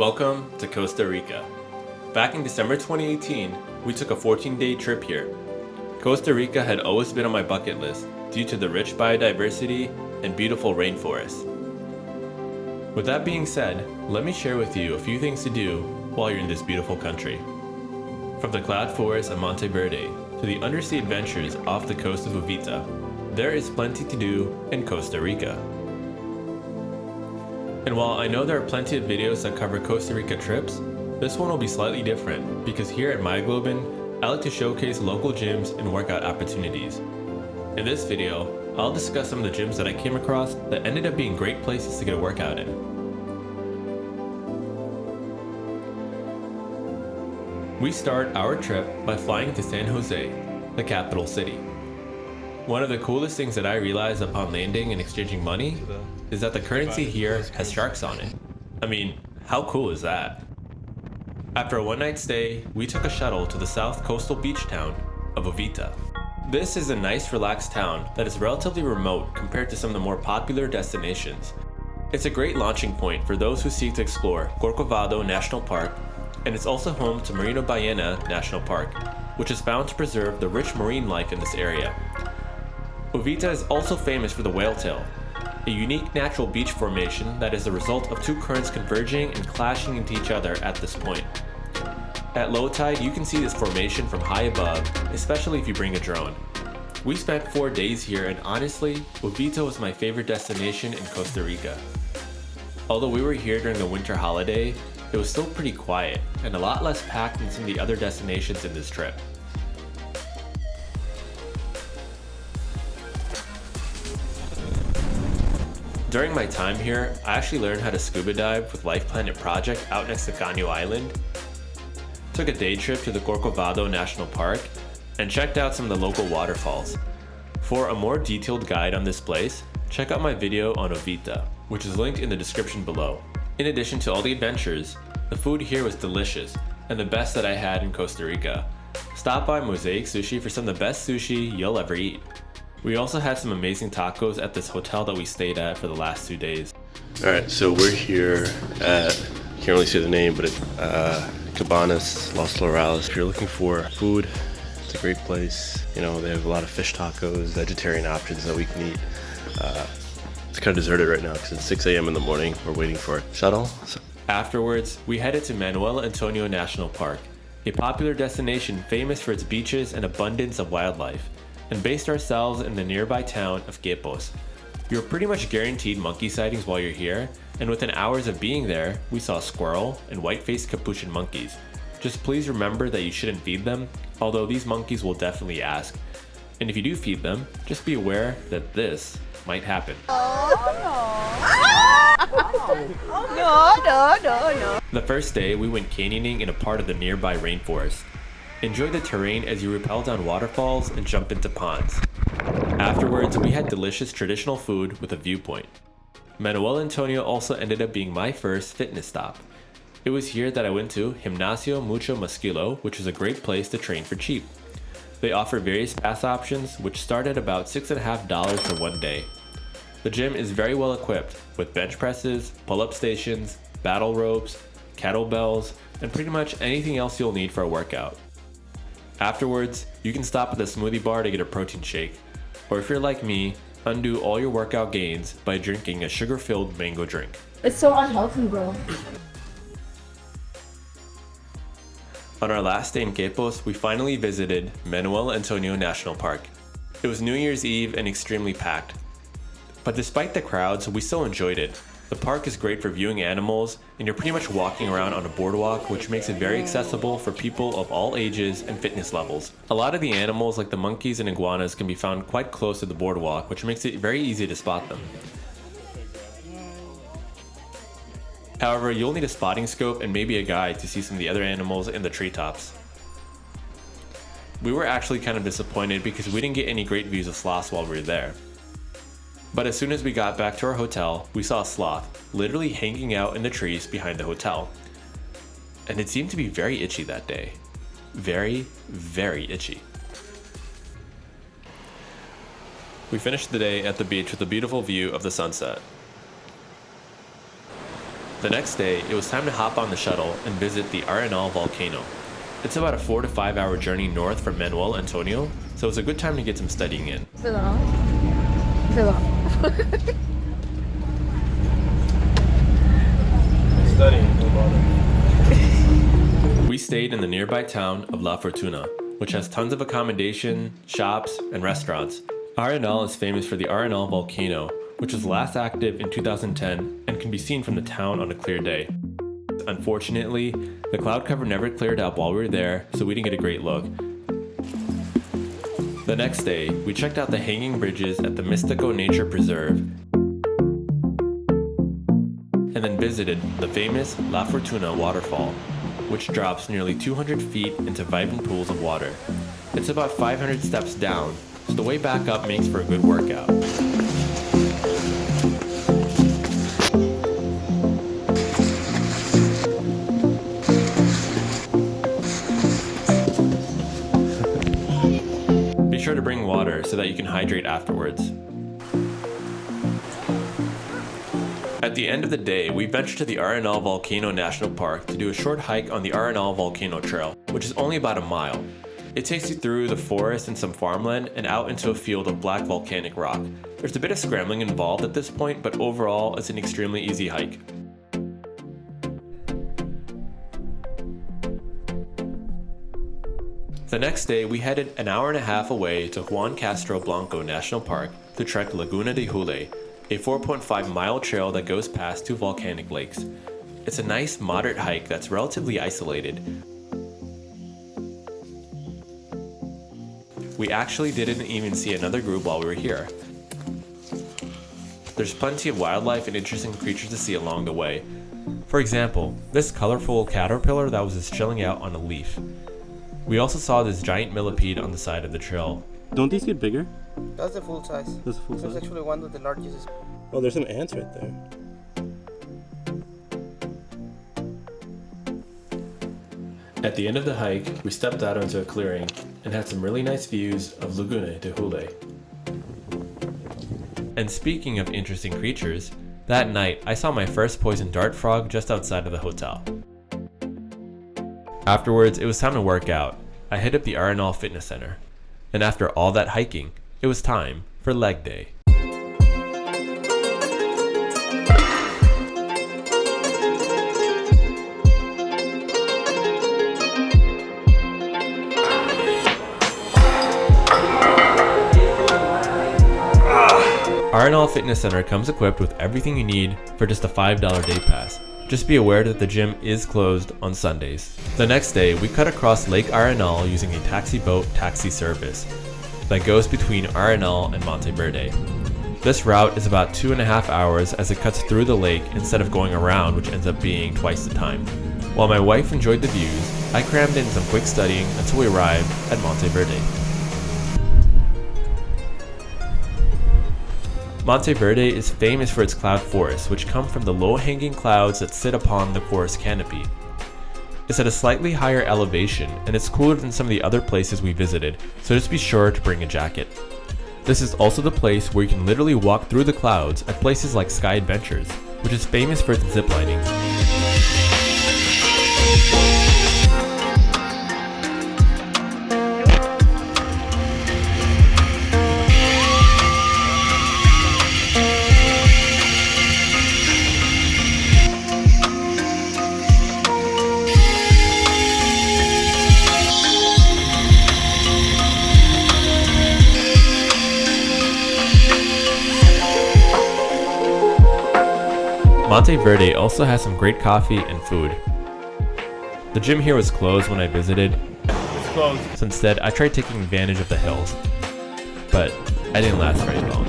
Welcome to Costa Rica. Back in December 2018, we took a 14-day trip here. Costa Rica had always been on my bucket list due to the rich biodiversity and beautiful rainforests. With that being said, let me share with you a few things to do while you're in this beautiful country. From the cloud forest of Monteverde to the undersea adventures off the coast of Uvita, there is plenty to do in Costa Rica. And while I know there are plenty of videos that cover Costa Rica trips, this one will be slightly different because here at MyGlobin, I like to showcase local gyms and workout opportunities. In this video, I'll discuss some of the gyms that I came across that ended up being great places to get a workout in. We start our trip by flying to San Jose, the capital city. One of the coolest things that I realized upon landing and exchanging money is that the currency here has sharks on it. I mean, how cool is that? After a one-night stay, we took a shuttle to the south coastal beach town of Uvita. This is a nice, relaxed town that is relatively remote compared to some of the more popular destinations. It's a great launching point for those who seek to explore Corcovado National Park, and it's also home to Marina Ballena National Park, which is found to preserve the rich marine life in this area. Uvita is also famous for the whale tail, a unique natural beach formation that is the result of two currents converging and clashing into each other at this point. At low tide, you can see this formation from high above, especially if you bring a drone. We spent 4 days here, and honestly, Uvita was my favorite destination in Costa Rica. Although we were here during the winter holiday, it was still pretty quiet and a lot less packed than some of the other destinations in this trip. During my time here, I actually learned how to scuba dive with Life Planet Project out next to Caño Island, took a day trip to the Corcovado National Park, and checked out some of the local waterfalls. For a more detailed guide on this place, check out my video on Uvita, which is linked in the description below. In addition to all the adventures, the food here was delicious and the best that I had in Costa Rica. Stop by Mosaic Sushi for some of the best sushi you'll ever eat. We also had some amazing tacos at this hotel that we stayed at for the last 2 days. Alright, so we're here at, can't really say the name, but Cabanos Los Lorales. If you're looking for food, it's a great place. You know, they have a lot of fish tacos, vegetarian options that we can eat. It's kind of deserted right now because it's 6 a.m. in the morning. We're waiting for a shuttle. Afterwards, we headed to Manuel Antonio National Park, a popular destination famous for its beaches and abundance of wildlife, and based ourselves in the nearby town of Quepos. You're pretty much guaranteed monkey sightings while you're here, and within hours of being there, we saw squirrel and white-faced capuchin monkeys. Just please remember that you shouldn't feed them, although these monkeys will definitely ask. And if you do feed them, just be aware that this might happen. No. The first day, we went canyoning in a part of the nearby rainforest. Enjoy the terrain as you rappel down waterfalls and jump into ponds. Afterwards, we had delicious traditional food with a viewpoint. Manuel Antonio also ended up being my first fitness stop. It was here that I went to Gimnasio Mucho Musculo, which is a great place to train for cheap. They offer various pass options, which start at about $6.50 for 1 day. The gym is very well equipped with bench presses, pull-up stations, battle ropes, kettlebells, and pretty much anything else you'll need for a workout. Afterwards, you can stop at the smoothie bar to get a protein shake, or if you're like me, undo all your workout gains by drinking a sugar-filled mango drink. It's so unhealthy, bro. On our last day in Quepos, we finally visited Manuel Antonio National Park. It was New Year's Eve and extremely packed. But despite the crowds, we still enjoyed it. The park is great for viewing animals, and you're pretty much walking around on a boardwalk, which makes it very accessible for people of all ages and fitness levels. A lot of the animals, like the monkeys and iguanas, can be found quite close to the boardwalk, which makes it very easy to spot them. However, you'll need a spotting scope and maybe a guide to see some of the other animals in the treetops. We were actually kind of disappointed because we didn't get any great views of sloths while we were there. But as soon as we got back to our hotel, we saw a sloth literally hanging out in the trees behind the hotel. And it seemed to be very itchy that day. Very, very itchy. We finished the day at the beach with a beautiful view of the sunset. The next day, it was time to hop on the shuttle and visit the Arenal volcano. It's about a 4 to 5 hour journey north from Manuel Antonio, so it's a good time to get some studying in. We stayed in the nearby town of La Fortuna, which has tons of accommodation, shops, and restaurants. Arenal is famous for the Arenal volcano, which was last active in 2010 and can be seen from the town on a clear day. Unfortunately, the cloud cover never cleared up while we were there, so we didn't get a great look. The next day, we checked out the hanging bridges at the Mystico Nature Preserve and then visited the famous La Fortuna waterfall, which drops nearly 200 feet into vibrant pools of water. It's about 500 steps down, so the way back up makes for a good workout. Be sure to bring water so that you can hydrate afterwards. At the end of the day, we ventured to the Arenal Volcano National Park to do a short hike on the Arenal Volcano Trail, which is only about a mile. It takes you through the forest and some farmland and out into a field of black volcanic rock. There's a bit of scrambling involved at this point, but overall, it's an extremely easy hike. The next day, we headed an hour and a half away to Juan Castro Blanco National Park to trek Laguna de Jule, a 4.5-mile trail that goes past 2 volcanic lakes. It's a nice, moderate hike that's relatively isolated. We actually didn't even see another group while we were here. There's plenty of wildlife and interesting creatures to see along the way. For example, this colorful caterpillar that was just chilling out on a leaf. We also saw this giant millipede on the side of the trail. Don't these get bigger? That's the full size. That's the full size? That's actually one of the largest. Oh, there's some ants right there. At the end of the hike, we stepped out onto a clearing and had some really nice views of Laguna de Jule. And speaking of interesting creatures, that night I saw my first poison dart frog just outside of the hotel. Afterwards, it was time to work out. I hit up the Arenal Fitness Center. And after all that hiking, it was time for leg day. Arenal Fitness Center comes equipped with everything you need for just a $5 day pass. Just be aware that the gym is closed on Sundays. The next day, we cut across Lake Arenal using a taxi boat taxi service that goes between Arenal and Monteverde. This route is about 2.5 hours as it cuts through the lake instead of going around, which ends up being twice the time. While my wife enjoyed the views, I crammed in some quick studying until we arrived at Monteverde. Monteverde is famous for its cloud forests, which come from the low-hanging clouds that sit upon the forest canopy. It's at a slightly higher elevation, and it's cooler than some of the other places we visited, so just be sure to bring a jacket. This is also the place where you can literally walk through the clouds at places like Sky Adventures, which is famous for its ziplining. Monteverde also has some great coffee and food. The gym here was closed when I visited, so instead I tried taking advantage of the hills, but I didn't last very long.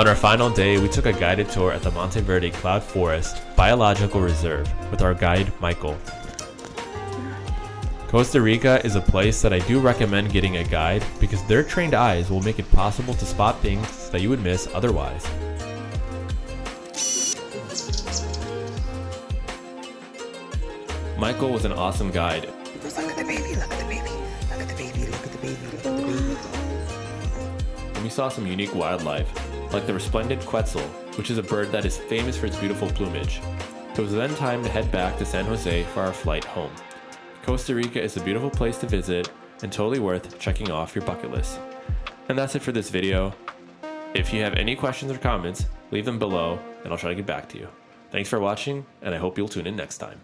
On our final day, we took a guided tour at the Monteverde Cloud Forest Biological Reserve with our guide Michael. Costa Rica is a place that I do recommend getting a guide because their trained eyes will make it possible to spot things that you would miss otherwise. Michael was an awesome guide. Look at the baby, look at the baby, look at the baby, look at the baby, look at the baby. And we saw some unique wildlife, like the resplendent quetzal, which is a bird that is famous for its beautiful plumage. It was then time to head back to San Jose for our flight home. Costa Rica is a beautiful place to visit and totally worth checking off your bucket list. And that's it for this video. If you have any questions or comments, leave them below and I'll try to get back to you. Thanks for watching, and I hope you'll tune in next time.